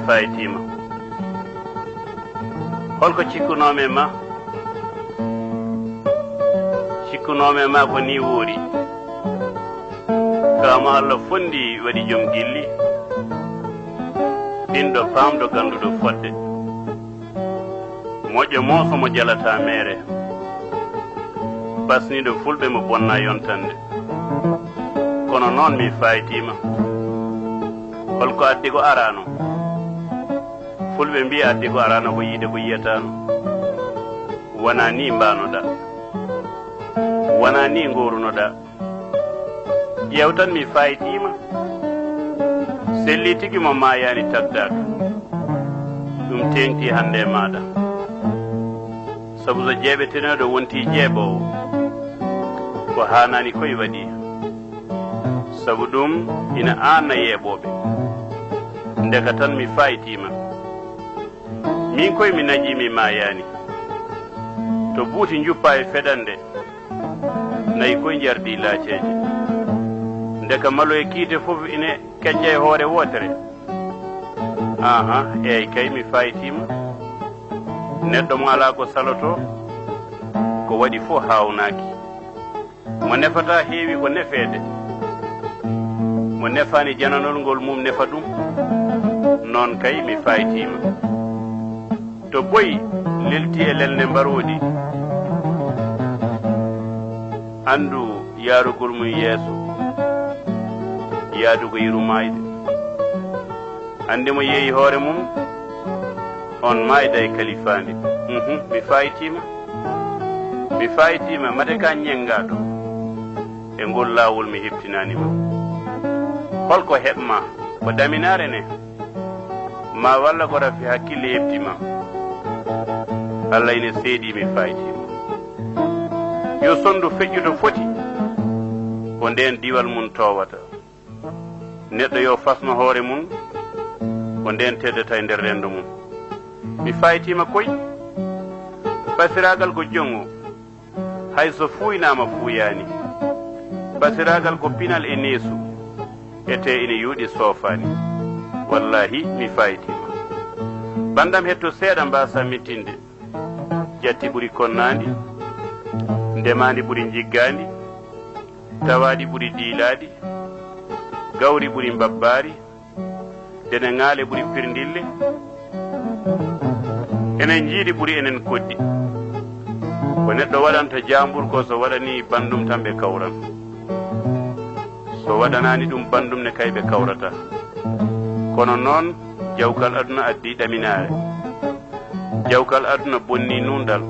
fayitima holko cikkunome ma ko ni woori kama Allah fondi waɗi joom gilli ɗinɗo famɗo ganduɗo fodde moƴƴo mooso mo jalata mere basniɗo fulɓe mo bonna yontande kono noon mi fayitima holko addi ko arano fulɓe mbi addi ko arano ko yiide ko yiyatano wona ni mbanoɗa wona ni gorunoɗa ƴeew tan mi fayitima selli tigi mo mayani tagdatu ɗum tengti hande maɗa sabu so jeeɓetenoɗo wonti jeeɓowo ko hanani koye waɗi sabu ɗum ina anna yeeɓoɓe ndeka tan mi fayitima min koye mi naƴi mi mayani to buuti juppa e feɗande nayi koye jardi laaceje ndeka malo e kiite fof ine kecca e hoore wotere eyyi kay mi fayitima neɗɗo mo ala ko saloto ko waɗi fof hawnaki mo nefata heewi ko nefede mo nefani jananol ngol mum nefa ɗum noon kay mi fayitima to boyi lelti e lelne mbaroɗi andu yarugol mum yeeso yaadugo yiru mayde andi mo yeeyi hoore mum on mayda e kalifandi mi fayitima mate ka ñengaɗo e ngol lawol mi heptinanima holko heɓma ko daminare ne ma walla ko rafi hakkille heptima Allah ine seedi mi fayitima yo sondu feƴƴuto foti ko nden diwal mum towata neɗɗo yo fasno hoore mum ko nden teddata e nder rendo mum mi fayitima koye basiragal ko jongo hay so fuynama fuyani basiragal ko pinal e neesu ete ine yuuɗi soofani wallahi mi fayitima bandam hetto seeɗa mbasa mittinde jatti ɓuri konnadi ndemandi ɓuri jiggandi tawaɗi ɓuri diilaɗi gawri ɓuri mbabbari dene ŋaale ɓuri pirdille enen jiiɗi ɓuri enen koddi ko neɗɗo waɗanta jambur ko so waɗani bandum tan ɓe kawran so waɗanani ɗum bandum ne kay ɓe kawrata kono noon jawkal aduna addi ɗaminare jawkal aduna bonni nundal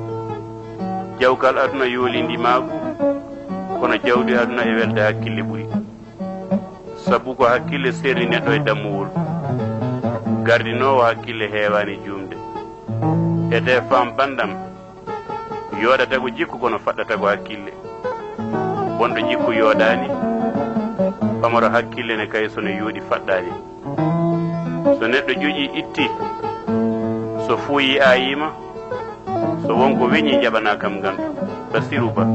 jawkal aduna yooli ndimagu kono jawdi aduna e welde hakkille ɓuri sabu ko hakkille serni neɗɗo e dammuwol gardinowo hakkille heewani jumde ete fam bandam yoɗata ko jikku kono faɗɗata ko hakkille bonɗo jikku yoɗani pamaro hakkille ne kay sono yooɗi faɗɗani so neɗɗo joƴi itti so fuuyi ayima so wonko weñi jaɓana kam gandu Bassirou Bah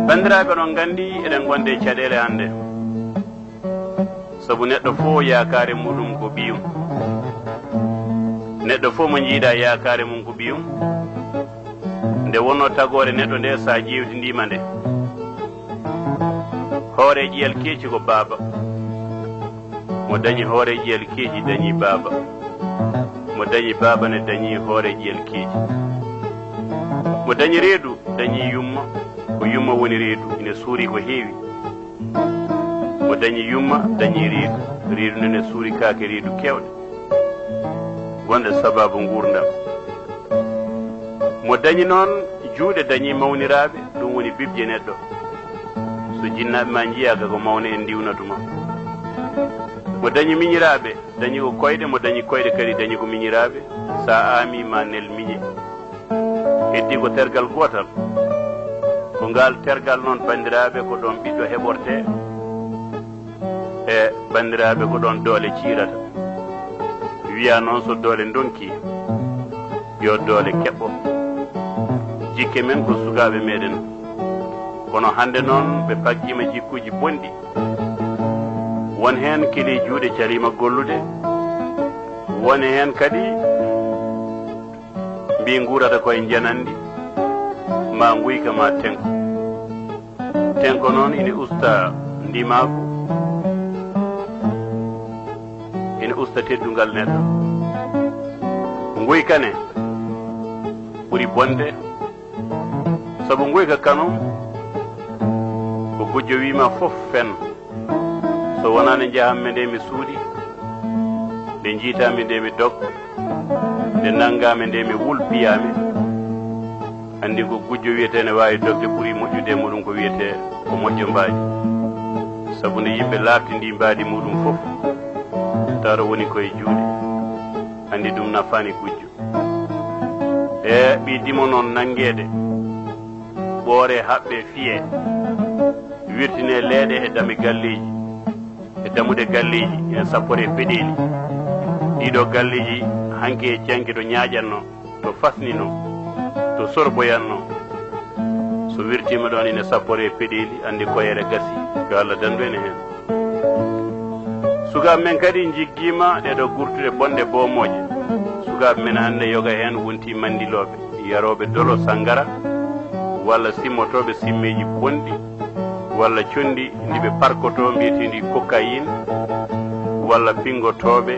bandiraɓe ɗon gandi eɗen gonde caɗele hande sabu neɗɗo fof yakare muɗum ko ɓiyum neɗɗo fof mo jiiɗa yakare mum ko ɓiyum nde wonno tagore neɗɗo nde sa ƴewtidima nde hoore ƴiyal keeci ko baaba mo dañi hoore ƴiyal keeci dañi baaba mo dañi baaba ne dañi hoore ƴiyal keeci mo dañi reedu dañi yumma ko yumma woni reedu ine suuri ko heewi mo dañi yumma dañi reedu reedu nene suuri kaake reedu kewɗe wonde sababu gurdam mo dañi noon juuɗe dañi mawniraɓe ɗum woni bibje neɗɗo so jinnaɓe ma jiyaka ko mawne en ndiwnatuma mo dañi miñiraɓe dañi ko koyɗe mo dañi koyɗe kadi dañi ko miñiraɓe sa aami ma nel miñe heddi ko tergal gotal ko ngal tergal noon bandiraɓe ko ɗon ɓiɗɗo heɓorte e bandiraɓe ko ɗon doole ciirata wiya noon so doole donki yo doole keɓɓo jikke men ko sukaɓe meɗen kono hande noon ɓe paggima jikkuji bonɗi. Won hen kili juuɗe calima gollude, woni hen kadi mbi gurata koye janandi ma guyka ma tenko. Tenko noon ina usta ndimaku, ina usta teddungal neɗɗo. Guyka ne ɓuri bonde, sabu guyka kanum ko gujjo wima fof fen, so wona nde jahammi nde mi suuɗi, nde jiitami nde mi dog, nde nanngami nde mi wulpiyami, andi ko gujjo wiyete ne wawi dogde ɓuuri moƴƴude muɗum ko wiyete ko moƴƴo mbaadi. Sabu nde yimɓe laabti ndi mbaadi muɗum fof tawra woni koye juuɗe, andi ɗum nafani gujjo. E ɓi dimo noon nanguede ɓoore haɓɓe fiye, wirtine leeɗe e dami galleji, e damude galleji ene sappore peɗeli. Ɗiɗo galleji hanke e cenke to ñaaƴatno, to fasnino, to sorboyanno, so wirtima ɗon ene sappore peɗeli, andi koyere gasi, yo Allah dandu ene hen. Sukaɓe men kadi jiggima ɗeɗo gurtude bonde bomoje. Sukaɓe men hande yoga hen wonti mandiloɓe, yaroɓe dolo sangara, walla simmotoɓe simmeji bonɗi, walla condi ndiɓe parkoto mbiyetedi cocaïne, walla pingotoɓe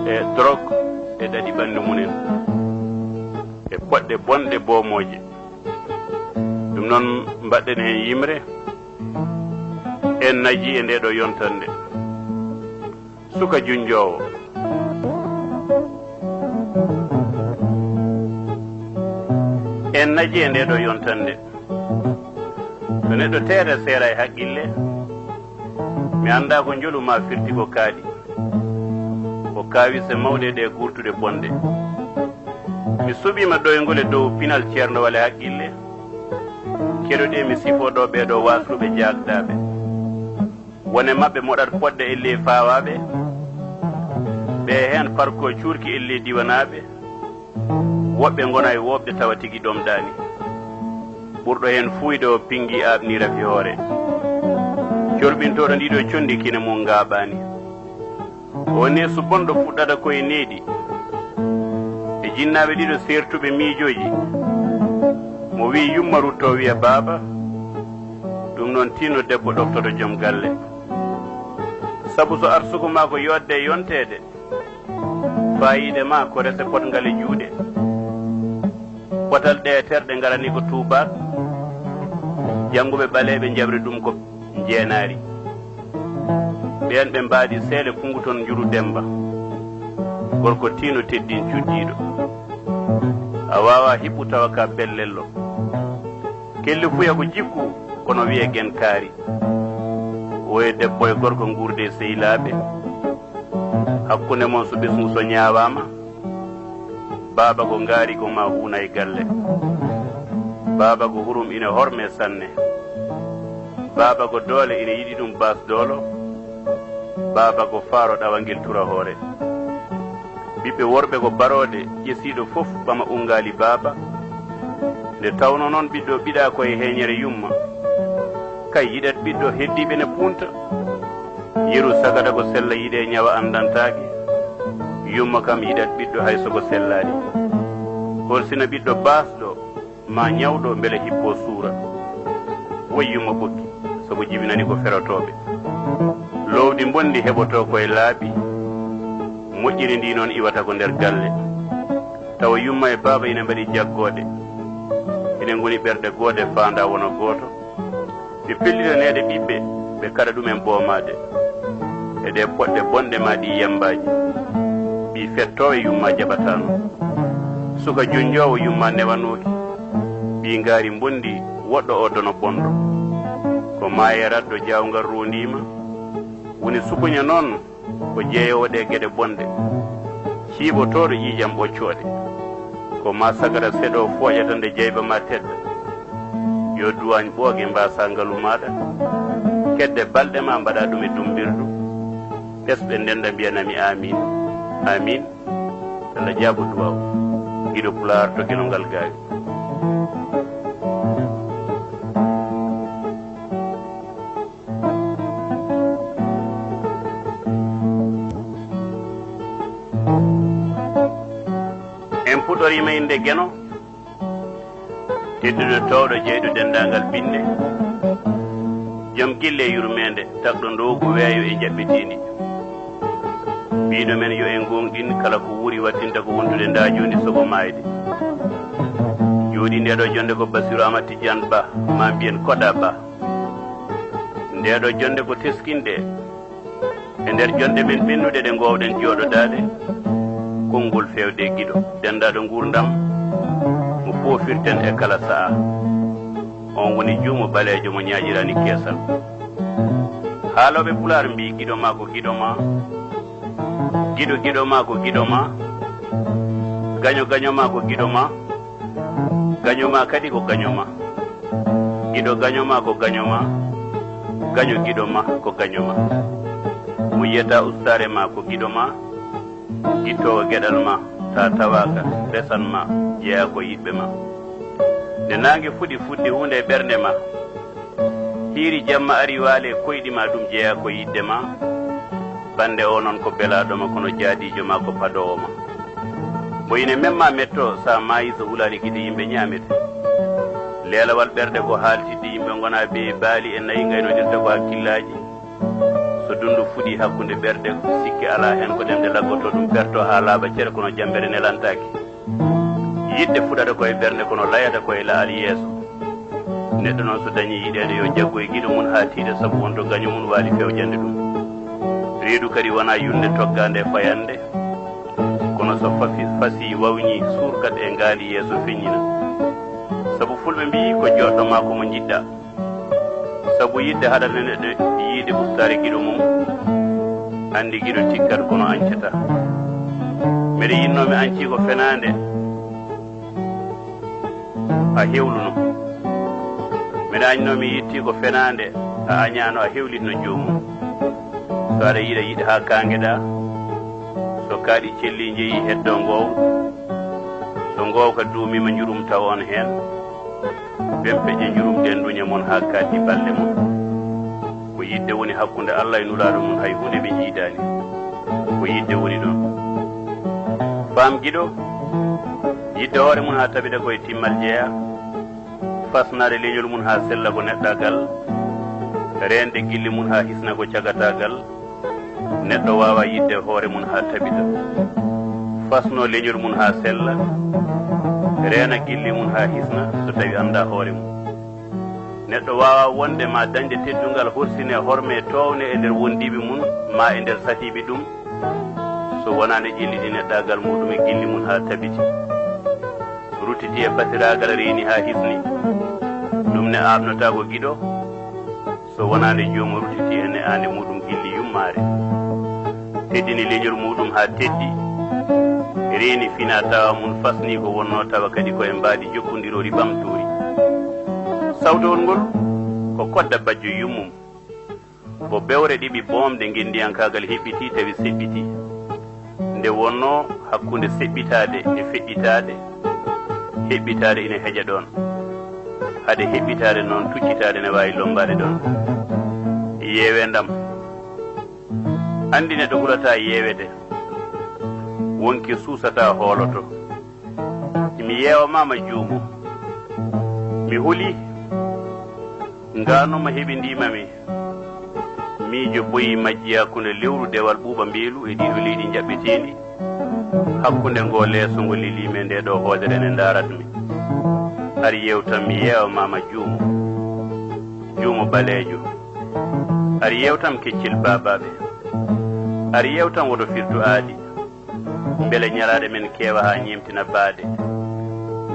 e drogue e ɗaɗi ɓandu munen e poɗɗe bonɗe bomoje. Ɗum noon mbaɗɗen hen yimre en naji e ndeɗo yontande. Suka junjowo, en naji e ndeɗo yontande. So neɗɗo teere seera e haqqille, mi annda ko joluma firti ko kaaɗi, ko kaawise mawɗe ɗe gurtude bonde. Mi suɓima ɗoyngol e dow pinal ceerno wale haqqille, keɗoɗe mi sifoɗo ɓeɗo wasluɓe jagɗaɓe. Wone maɓɓe moɗat poɗɗe elle fawaɓe, ɓe hen parko cuurki elle diwanaɓe, woɓɓe gona e woɓɓe tawa tigi ɗomɗani. ɓurɗo hen fuyde o pingui aɓni rafi hoore, colɓintoɗo ndiɗo condi kine mum gaɓani. O nesu bonɗo fuɗɗata koye neeɗi e jinnaɓe ɗiɗo sertuɓe miijoji, mo wi yumma rutto wiya baaba. Ɗum noon tinno debbo ɗoftoto joom galle, sabu so arsugo ma ko yodde e yontede, fayide ma ko rese potngal e juuɗe, potal ɗe terɗe garani ko tuubat, jannguɓe ɓaleɓe jabri ɗum ko jeenaari. ɓen ɓe mbaadi seeɗe funguton njuru Demba, gorko tiino teddin cuddiiɗo. A wawa hiɓɓu tawa ka bellello, kelli fuya ko jikku kono wiye gen kaari. Woye debbo e gorko ngurde sehilaɓe, hakkunde mon so ɓesngu so ñaawama, baaba ko ngaari ko ma huuna e galle, baaba ko hurum ina horme sanne, baaba ko doole ina yiɗi ɗum bas doolo, baaba ko faaro ɗawangel tura hoore. ɓiɓɓe worɓe ko barode ƴesiiɗo fof ɓama ungaali baaba, nde tawno noon ɓiɗɗo ɓiɗa koye heeñere yumma, kay yiɗat ɓiɗɗo heddiɓe ne punta, yeru sagata ko sella yiɗe ñawa andantaake, yumma kam yiɗat ɓiɗɗo hay soko sellaani. horsina ɓiɗɗo baasɗo ma ñawɗo beele hippo suura, woy yumma ɓokki sabu jibinani ko ferotoɓe. lowdi bondi heɓoto koye laaɓi, moƴƴiri ndi noon iwata ko nder galle, tawa yumma e baaba ina mbaɗi jaggode, ene goni ɓerɗe goode faanda wona gooto. ɓe pellitaneɗe ɓiɓɓe ɓe kaɗa ɗumen ɓoomade e ɗe poɗɗe bonɗe ma ɗi yambaji, ɓi fettowo yumma jaɓatano. suka jonjowo yumma newanoki, ɓi ngaari bondi woɗɗo o dono bonɗo, ko maaye raddo jawgal rondima. woni sukuña noon ko jeeyowoɗe gueɗe bonde, ciiɓotoɗo ƴiƴam ɓoccoɗe, ko ma sagata seeɗo fooƴata nde jeyba ma tedda. yo duwañ ɓooge mbasa ngalu maɗa, kedde balɗe ma mbaɗa ɗum e dumbirdu, ɓesɓe ndenda mbiyanami amin amin. Allah jaabu duwaw giɗo Pulaar to guelongal gaari. toyima inde Geno tedduɗo towɗo jeyɗo dendagal binde joom gille yurmede tagɗo ndogu weeyo e jaɓɓitindi mbiɗo men yo en gonɗin kala ko wuri wattinta ko wondude ndajundi sogo mayde jooɗi ndeɗo jonde ko Bassirou Bah ma mbiyen Koda Ba ndeɗo jonde ko teskinde e nder jonde men ɓennuɗe ɗe gowɗen jooɗodade konngol fewde giɗo dendaɗo gurdam mo foofirten e kala sa'a on woni juumo balejo mo ñaƴirani keesal haaloɓe Pulaar mbi giɗo ma ko giɗo ma giɗo ma ko giɗo ma gaño ma ko giɗo ma gaño ma kadi ko gaño ma giɗo gaño ma ko gaño ma gaño giɗo ma ko gaño ma mo yiyata ustare ma ko giɗo ma gittowo gueɗal ma ta tawaka resan ma jeeya ko yiɓɓe ma nde nangue fuɗi hunde e ɓernde ma hiiri jamma ari waale koyɗi ma ɗum jeeya ko yidde ma bande o noon ko belaɗoma kono jaadijo ma ko padowo ma mo ine memma metto sa maayi so hulali gide yimɓe ñamete leelawal ɓerde ko haaltidde yimɓe gona be baali e nayi gaynodirta ko hakkillaji so dundu fuɗi hakkude ɓerde sikki ala hen ko ɗemde laggoto ɗum perto ha laaɓa cere kono jambere nelantaki yidde fuɗata koye ɓerde kono layata koye laal yeeso neɗɗo noon so dañi yiɗede yo jaggo e guiɗo mum ha tiiɗe saabu wonto gaño mum waali fewjande ɗum reedu kadi wona yunde toggande fayande kono so fasi wawñi surkat e ngaali yeeso feññina saabu fulɓe mbi ko joɗɗoma komo jiɗɗa saabu yidde haɗata neɗɗo yiide ustare giɗo mum andi giɗo tikkat kono ancata mbeɗa yinnomi anci ko fenande a hewluno mbeɗa annomi yitti ko fenande a añano a hewlitno joomum so aɗa yiɗa ha kangeɗa so kaaɗi celli jeeyi heddo ngow so ngowka duumima jurum taw on hen bempeƴe jurum denduña mon ha kaddi balɗe mon ko yidde woni hakkude Allah e nulaɗo mum hay hunde ɓe jiidani ko yidde woni ɗon faam giɗo yidde hoore mum ha tabita koye timmal jeeya fasnade leñol mum ha sella ko neɗɗagal rende gilli mum ha hisna ko cagatagal neɗɗo wawa yidde hoore mum ha tabita fasno leñol mum ha sella reena gilli mum ha hisna so tawi anda hoore mum neɗɗo wawa wonde ma dañde teddungal horsine horme towne e nder wondiɓe mum ma e nder satiɓe ɗum so wonande ƴellidi neɗɗagal muɗum e gilli mum ha tabiti ruttiti e basiragal reeni ha hisni ɗum ne abnota ko giɗo so wonande joomu ruttiti e ne'ande muɗum gilli yummare teddini leñol muɗum ha teddi reeni fina tawa mum fasni ko wonno tawa kadi koye mbaadi jokkodirori ɓamtori sawtowol ngol ko kodda bajjo yummum ko bewre ɗiɓi bomde gendiyankagal heɓɓiti tawi seɓɓiti nde wonno hakkude seɓɓitade e feƴƴitade heɓɓitade ina heeƴa ɗon hade heɓɓitade noon tuccitade ne wawi lombade ɗon yeewe ndam andi neɗɗo hulata yeewede wonki suusata hooloto mi yeewamama juumu mi huli nganoma heɓindimami miijo boyi majji hakkude lewru dewal ɓuuɓa mbeelu e ɗiɗo leydi jaɓɓetedi hakkude ngo leeso ngo lilime nde ɗo hoodere ne daratmi ari yewtan mi yeewamama juumo baleejo ari yewtam keccel babaɓe ari yewtan woto firtu aadi beele ñalaɗe men keewa ha ñemtina baade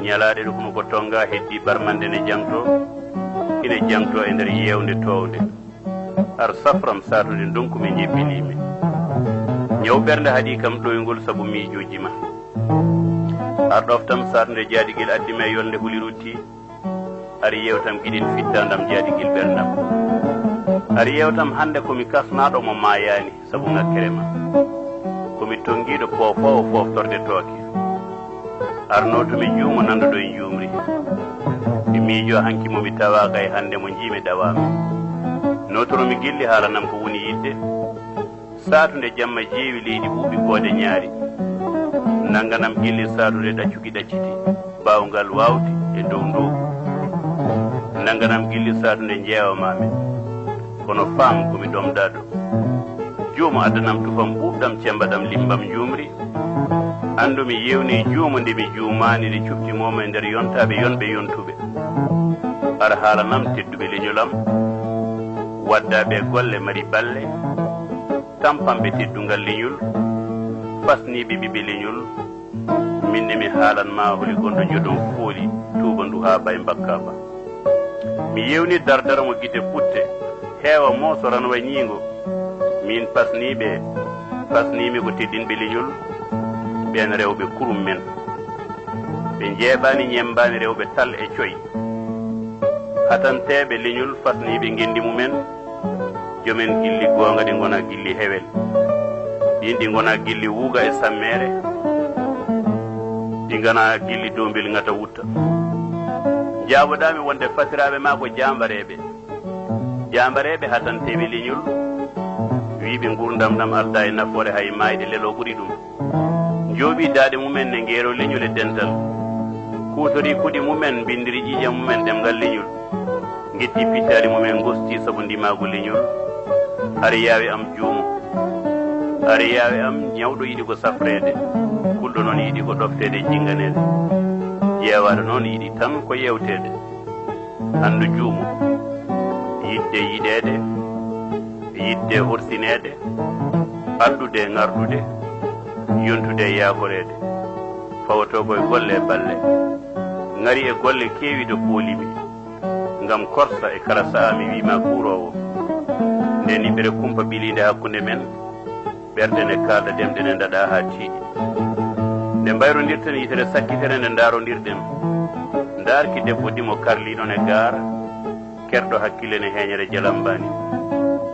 ñalaɗe ɗo kono ko tonga heddi barmande ne jangto ina jangto e nder yewde towde ar safram satude donku mi jebbilimi ñaw ɓernde haaɗi kam ɗoygol saabu miijoji ma ar ɗoftam satude jaadigel addime yolde huli rutti ari yewtam giɗin fittandam jaadigel ɓerdam ari yewtam hande komi kasnaɗo mo mayani saabu ngakkere ma komi tonguiɗo poofowo foftorde tooke arno tomi juumo nandoɗo e juumri mi miijo hanki momi tawaka e hande mo jiimi ɗawami notoromi gilli haalanam ko woni yidde satude jamma jeewi leydi ɓuuɓi koode ñaari nanganam gilli saadude ɗaccuki ɗacciti bawngal wawti e dow ndu nanganam gilli saadude jeewamami kono faam komi ɗomɗaɗo juumo addanam tufam ɓuuɓɗam cembaɗam limbam jumri andumi yewni juumo nde mi juumani nde cuftimomo e nder yontaɓe yonɓe yontuɓe ara haalanam tedduɓe leñolam waddaɓe golle mari balle tampamɓe teddungal leñol fasniɓe ɓiɓe leñol minne mi haalanma holi gonɗo joɗon fooli tuuba ndu ha bay bakkaba mi yewni dardara mo guite putte heewa mosoran wa ñiingo min pasnimi ko teddinɓe leñol ɓen rewɓe kurum men ɓe jeeɓani ñembani rewɓe tal e coyi hatanteɓe leñol fasniɓe gendi mumen jomen gilli gonga ɗi gona gilli hewel ɗin ɗi gona gilli wuuga e sammere ɗi gona gilli dombil ngata wutta jaaboɗami wonde fasiraɓe ma ko jambareɓe hatanteɓe leñol wiɓe gurdam ɗam arda e nafoore hay mayde lelo ɓuuri ɗum jooɓi daade mumen ne ngeero leñol e dental kutori kuɗi mumen bindiri ƴiƴam mumen ɗemgal leñol getti pittari mumen gosti saabu ndimago leñol ara yawi am juumo ara yawi am ñawɗo yiɗi ko safrede kulɗo noon yiɗi ko ɗoftede jinganede ƴeewaɗo noon yiɗi tan ko yewtede andu juumo yidde yiɗede yidde horsinede addude ngardude yontude yakorede fawoto koye golle e balle ngari e golle keewi to poolimi ngam korsa e kala saha mi wima kuurowo nden yimɓere kumpa ɓilinde hakkunde men ɓerde nde kalda demɗe nde daɗa ha tiiɗi nde mbayrodirten yitere sakkitere nde darodirɗen darki debbo dimo karliɗon e gaara kerɗo hakkille ne heeñere jalambani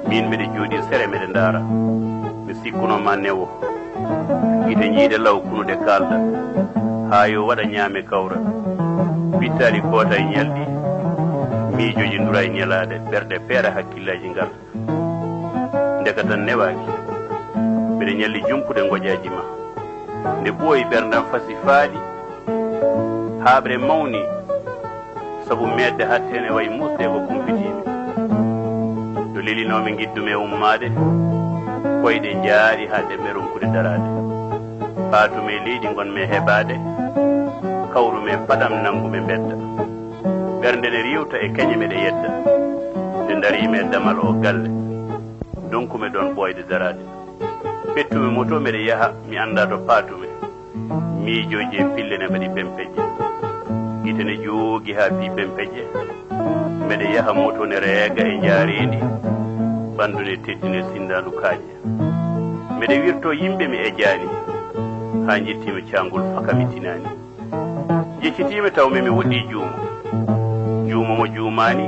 min mbiɗe jooɗi sere mbeɗe daara mi sikkunoma newo guite jiide law kunude kalda ha yo waɗa ñaame kawra bittali koota e ñalɗi miijoji ndura e ñalade ɓerɗe peera hakkillaji ngal ndeka tan newaki mbiɗe ñalli jumpude goƴaji ma nde ɓooyi ɓerdam fasi faaɗi haaɓre mawni sabu medde hattene wayi musde ko kumpitimi to lelinomi guiddume ummade koyɗe jaaɗi hade merunkude darade paatume leydi gonme heɓade kawrume paɗam nangume bedda ɓernde ne riwta e keñe meɗe yedda nde darime damal o galle donkume ɗon ɓoyde darade pettume moto mbeɗe yaha mi anda to paatume miijoji e pille ne mbaɗi pempeje guite ne joogi ha pi pempeje mbeɗe yaha moto ne reega e jaarendi ɓandude teddine sindandu kaaje mbeɗe wirto yimɓe mi ejani ha jettimi cangol fakami tinani jeccitimi tawmi mi woɗɗi juumo mo juumani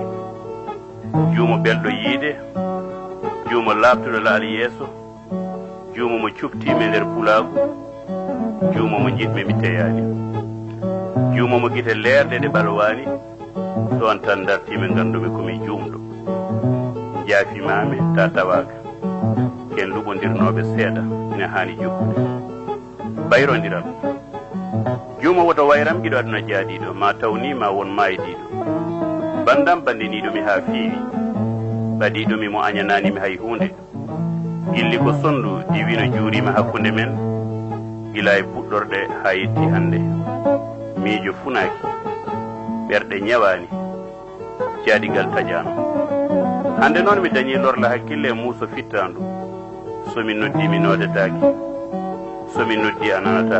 juumo belɗo yiide juumo labtuɗo laal yeeso juumo mo cuftimi nder pulagu juumo mo jiɗmi mi teyani juumo mo guite leerɗe ɗe ɓalwani ɗon tan dartimi gandumi komi juumɗo jaafimami ta tawaga ken luɓodirnoɓe seeɗa ina hani jokkude bayrodiral juumo woto wayram guiɗo aduna jaaɗiɗo ma tawni ma won maydiɗo bandam bandiniɗomi ha feewi ɓaɗiɗomi mo añananimi hay hunde gilli ko sondu diwino juurima hakkunde men gila e puɗɗorɗe ha yetti hande miijo funaki ɓerɗe ñawani jaaɗigal taƴano hande noon mi dañi lorla hakkille e muuso fittandu somi noddi mi nodetaki somi noddi a nanata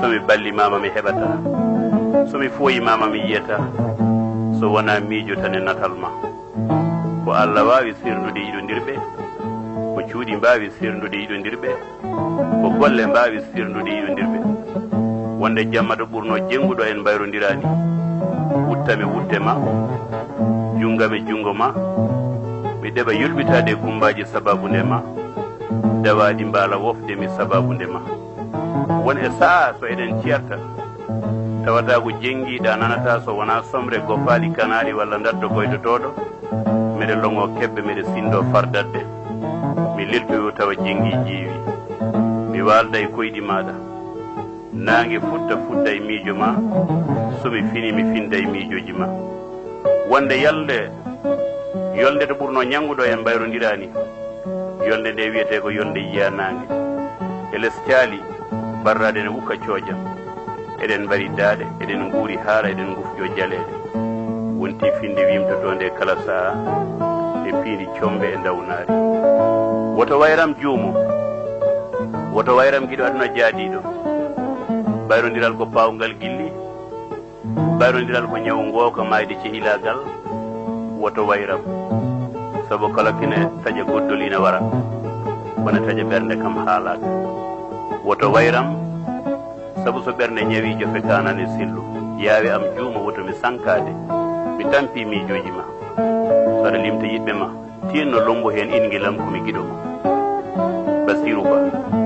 somi balli mama mi heɓata somi fooyi mama mi yiyata so wona miijo tan e natal ma ko Allah wawi sirnude yiɗodirɓe ko cuuɗi mbawi sirnude yiɗodirɓe ko golle mbawi sirnude yiɗodirɓe wonde jamma ɗo ɓurno jenguɗo en mbayrodirani wuttami wutte ma jungame jungo ma mi ɗeɓa yulɓitade kumbaji sababude ma dawaɗi mbala wofde mi sababude ma won e saha so eɗen ciyarta tawata ko jengiɗa nanata so wona somre goppaɗi kanaɗi walla dardo goytotoɗo mbeɗe longo kebbe mbeɗe sindo fardadde mi leltoyo tawa jengi jeewi mi walda e koyɗi maɗa nange fudda e miijo ma somi fini mi finda e miijoji ma wonde yolde to ɓurno ñanguɗo en mbayrodirani yolde nde wiyete ko yolde yiya nange e less caali barrade ne wukka coojam eɗen mbari daade eɗen nguuri haara eɗen gufjo jaleede wonti finde wimtoto nde kala saha e piindi combe e dawnaari woto wayram juumo woto wayram giɗo aduna jaadiɗo bayrodiral ko pawngal gilli bayrodiral ko ñawu ngooka mayde cehilagal woto wayram sabu kala kine taƴa goddol ina wara wona taƴa ɓernde kam haalaka woto wayram sabu so ɓernde ñawi jofe kanane sillu yaawi am juuma woto mi sankade mi tampi miijoji ma so aɗa limta yiɓɓe ma tinno lombo hen ingilam komi giɗo ma Bassirou Bah.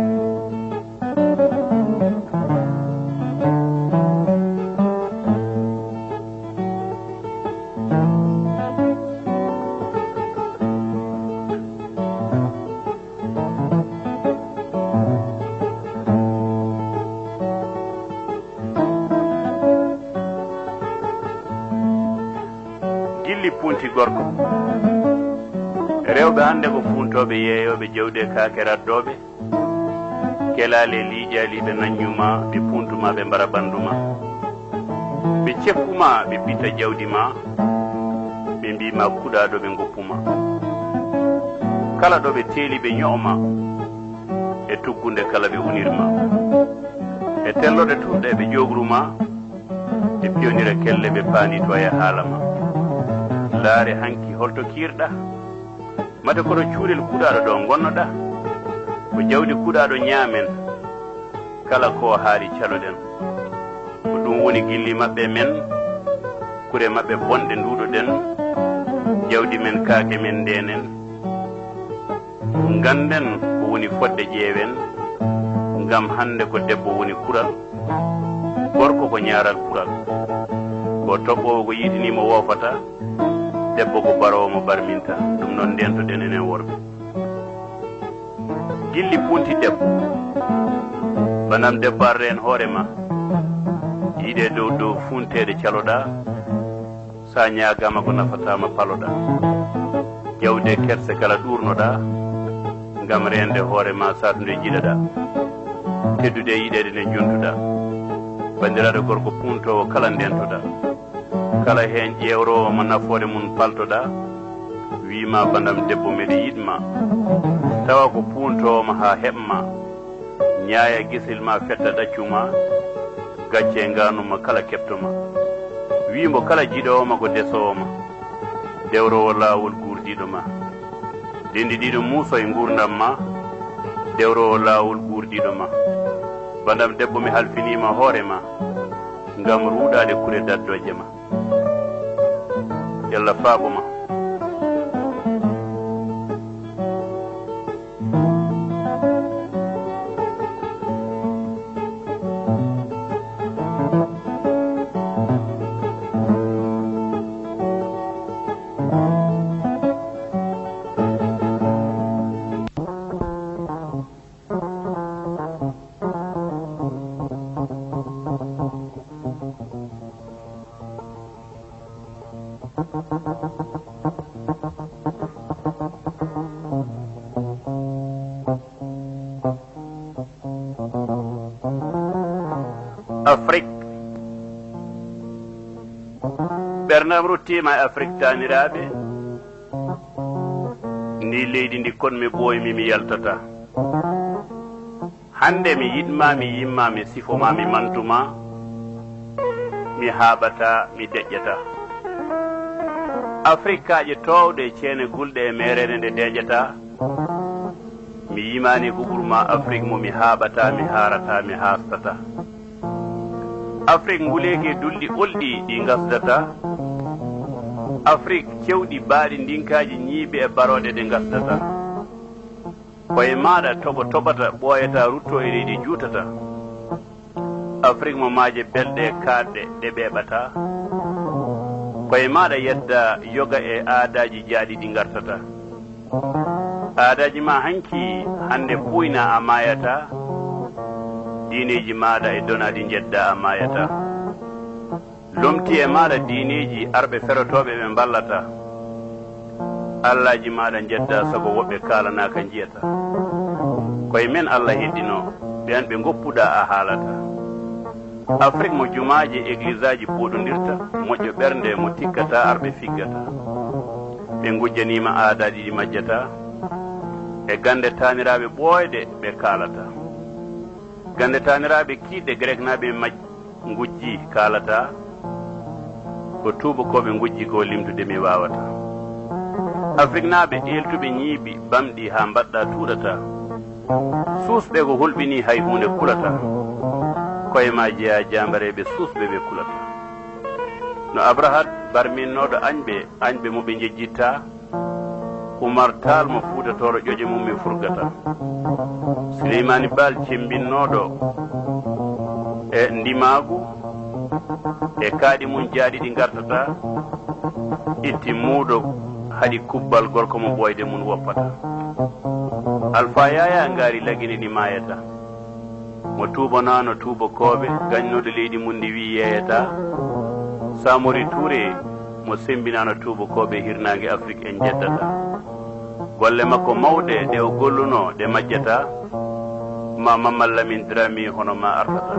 gilli punti gorko rewɓe hande ko funtoɓe yeeyoɓe jewde kaake raddoɓe kelale liijaliɓe naññuma ɓe puntuma ɓe mbara banduma ɓe ceppuma ɓe pitta jawdi ma ɓe mbima kuɗaɗo ɓe goppuma kala ɗo ɓe teeli ɓe ño'oma e tuggunde kala ɓe unirma e telloɗe turɗe ɓe jogruma e piyonira kelle ɓe paanitoya haalama laare hanki holto kiirɗa mate koto cuurel kuɗaɗo ɗo gonnoɗa ko jawdi kuɗaɗo ñaamen kala ko haali caloɗen ko ɗum woni gilli maɓɓe men kure maɓɓe bonɗe nduɗoɗen jawdi men kaake men ndenen ganden ko woni fodde ƴeewen ngam hande ko debbo woni kural gorko ko ñaaral kural ko toɓɓowo ko yiitinimo woofata debbo ko barowo mo barminta ɗum noon ndentoɗen enen worɓe gilli punti debbo banam debbo arde en hoore ma yiiɗe dow funtede caloɗa sa ñagama ko nafatama paloɗa jawde kerse kala ɗurnoɗa ngam rende hoore ma satunde jiɗaɗa teddude yiɗede nde jontuɗa bandiraɗo gorko puntowo kala ndentoɗa kala hen ƴewrowo mo nafoore mum paltoɗa wima bandam debbo meɗe yiɗma tawa ko puntowoma ha heɓma ñaaya guisil ma fetta ɗaccuma gacce ganuma kala keɓtoma wimo kala jiɗowoma ko desowoma dewrowo lawol gurdiɗo ma dendiɗiɗo muuso e gurdam ma dewrowo lawol gurdiɗo ma bandam debbo mi halfinima hoore ma ngam ruuɗade kure daddoje ma yalla faabo ma Afrique ɓernam ruttima e Afrique taniraɓe ndi leydi ndi konmi ɓooymi mi yaltata hande mi yiɗma mi yimma mi sifoma mi mantuma mi haaɓata mi deƴƴata Afrique kaƴe towɗe ceene gulɗe e merede nde deƴƴata mi yimani ko ɓurma Afrique mo mi haaɓata mi haarata mi haastata Afrique nguleki dulɗi olɗi ɗi gasdata Afrique cewɗi baaɗi ndinkaji ñiiɓe e baroɗe ɗe gasdata koye maɗa toɓata ɓooyata rutto e leydi juutata Afrique mo maaje belɗe kaɗɗe ɗe ɓeɓata koye maɗa yedda yoga e aadaji jaaɗi ɗi gartata aadaji ma hanki hande ɓuyna a mayata ɗi diineji maɗa e donaɗi jedda a mayata lomti e maɗa diineji arɓe ferotoɓe ɓe ballata allaji maɗa jedda sago woɓɓe kalanaka jiyata koye men Allah heddino ɓen ɓe goppuɗa a haalata Afrique mo jumaji église aji puɗodirta moƴƴo ɓernde mo tikkata arɓe figgata ɓe gujjanima aadaji ɗi majjata e gande taniraɓe ɓooyɗe ɓe kalata gande taniraɓe kiiɗɗe grec naɓe gujji kalata ko tubakoɓe gujji ko limtude mi wawata Afrique naɓe eltuɓe ñiiɓi bamɗi ha mbaɗɗa tuɗata suusɓe ko hulɓini hay hunde kulata koye ma jeeya jambareɓe suusɓe ɓe kulata no abrahat barminnoɗo añɓe mo ɓe jejjitta Oumar Tall mo fuutatoro ƴoƴe mum mi furgata Souleymani Bal cembinnoɗo e ndimagu e kaaɗi mum jaaɗi ɗi gartata itti muuɗo haɗi kubbal gorko mo ɓoyde mum woppata Alpha Yaya ngaari lagini ɗi mayata mo tubanano tubakoɓe gañnoɗo leydi mum ndi wi yeyata Samori Touré mo sembinano tubakoɓe hirnangue Afrique en jeddata golle makko mawɗe ɗe o golluno ɗe majjata ma Mamadou Lamine Dramé hono ma artata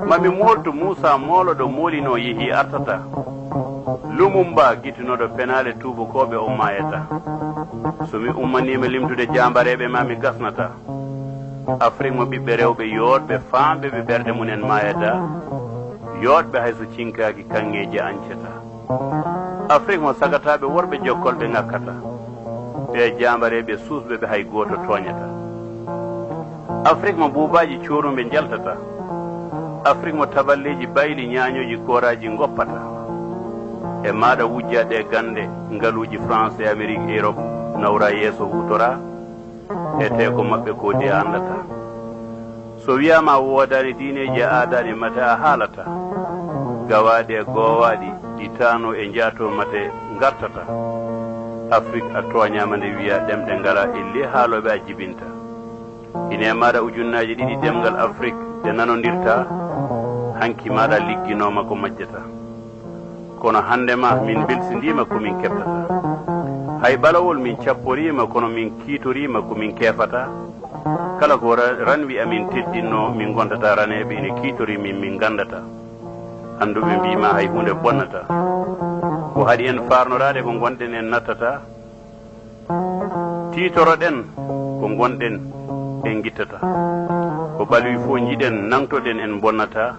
mami moltu Moussa moloɗo molino yeehi artata Lumumba guittunoɗo penale tubakoɓe o mayata somi ummanima limtude jambareɓe mami gasnata Afrique mo ɓiɓɓe rewɓe yoɗɓe famɓe ɓe ɓerde munen mayata yoɗɓe hayso cinkaki kanŋeji ancata Afrique mo sagataɓe worɓe jokkolɓe ŋakkata ɓe jambareɓe suusɓe ɓe hay goto toñata Afrique mo buubaji coruɓe jaltata Afrique mo taballeji bayli ñañoji koraji goppata e maɗa wujjaɗe gande ngaluji France e Amérique e Europe nawra yeeso hutora e te ko mabɓe ko de andata so wiyama wodani diineji e aadani mate a haalata gawaɗi e gowaɗi ɗi tano e jaato mate gartata Afrique a toñama nde wiya ɗemɗe ngala illi haaloɓe a jibinta ine maɗa ujunnaji ɗiɗi ɗemgal Afrique ɗe nanodirta hanki maɗa ligginoma ko majjata kono hande ma min belsidima komin keɓtata hay ɓalawol min capporima kono min kiitorima komin kefata kala ko ranwi amin teddinno min gontata raneɓe ine kiitori min gandata anduɓe mbima hay hunde bonnata ko haɗi en farnorade ko gonɗen en nattata titoroɗen ko gonɗen en guittata ko ɓalwi fo jiiɗen nangtoɗen en bonnata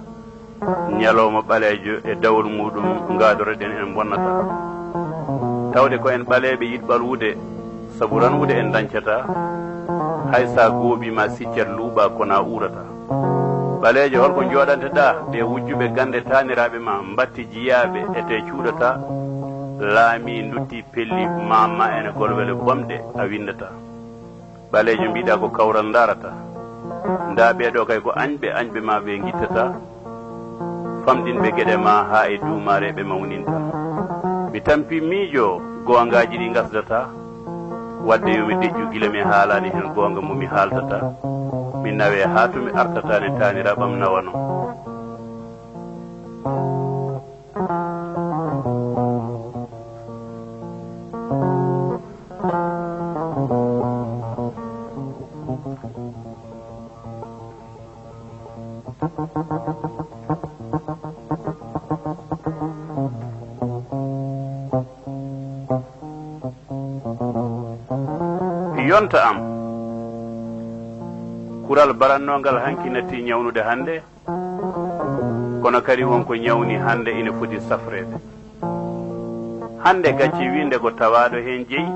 ñalawma ɓalejo e dawol muɗum gadoroɗen en bonnata tawde ko en ɓaleɓe yiɗ ɓalwude saabu ranwude en dañcata hay sa gooɓima siccat luuɓa kona urata ɓalejo holko joɗanteɗa ɓe wujjuɓe gande taniraɓe ma mbatti jiyaɓe ete cuuɗata laami dutti pelli mama ene golwele bomɗe a windata ɓalejo mbiɗa ko kawral darata nda ɓeɗo kay ko añɓe ma ɓe guittata famɗinɓe gueɗe ma ha e duumareɓe mawninta mi tampi miijo gongaji ɗi gasdata wadde yomi deƴƴu gila mi haalani hen gonga momi haaldata mi nawe ha to mi artatane taniraɓam nawano yonta am kural barannongal hanki natti ñawnude hande kono kadi wonko ñawni hande ina foti safrede hande gacce winde ko tawaɗo hen jeeyi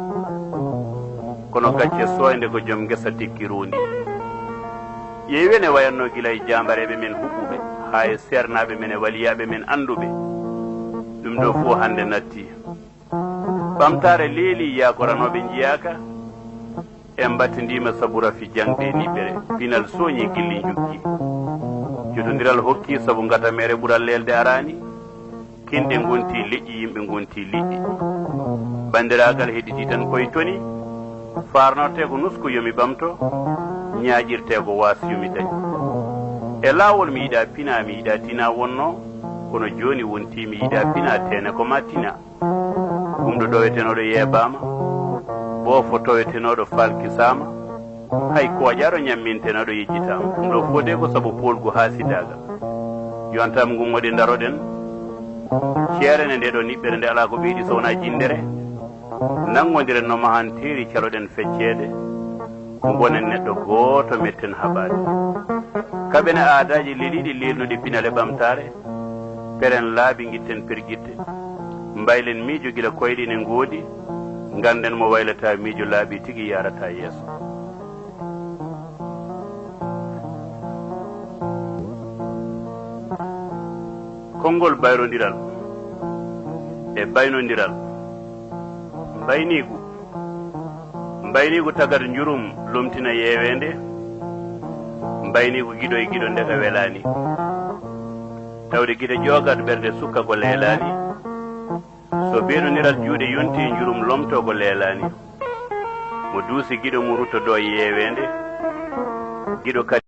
kono gacce soyde ko joom gesa tikki rondi ƴeewene wayanno gila e jambareɓe men huɓɓuɓe ha e sernaɓe men e waliyaɓe men anduɓe ɗum ɗo fo hande natti ɓamtare leeli yakoranoɓe jiyaka en battindima saabu rafi jangde niɓɓere pinal soñi gilli juggi jotodiral hokki saabu gata mere ɓuural lelde arani kinɗe gonti leƴƴi yimɓe gonti liƴƴi bandiragal heɗiti tan koye toni farnorte ko nusku yomi ɓamto ñaƴirte ko waasi yomi dañi e laawol mi yiɗa pina mi yiɗa tina wonno kono joni wonti mi yiɗa pina tene ko ma tina ɗum ɗo ɗowetenoɗo yeebama bo fotowetenoɗo falkisama hay koƴaɗo ñammintenoɗo yejjitama ɗum ɗo fode ko saabu polgu ha sidagal yontam ngun waɗi daroɗen ceerene nde ɗo niɓɓere nde ala ko ɓeyɗi sowna jindere nangodiren no mahanteri caloɗen feccede gonen neɗɗo gooto metten haɓade kaɓene aadaji leliɗi lelnuɗi pinale ɓamtare peren laabi guitten perguitte mbaylen miijo gila koyɗi ne ngoodi ganden mo waylata miijo laaɓi tigi yarata yeeso konngol bayrodiral e baynodiral mbaynigu tagat njurum lomtina yeewende mbaynigu giɗo e giɗo ndeka welani tawde giɗo jogat ɓerde sukka ko leelani so ɓeenodiral juuɗe yonti e njurum lomto ko leelani mo duusi giɗo mum rutto do yeewende giɗo kadi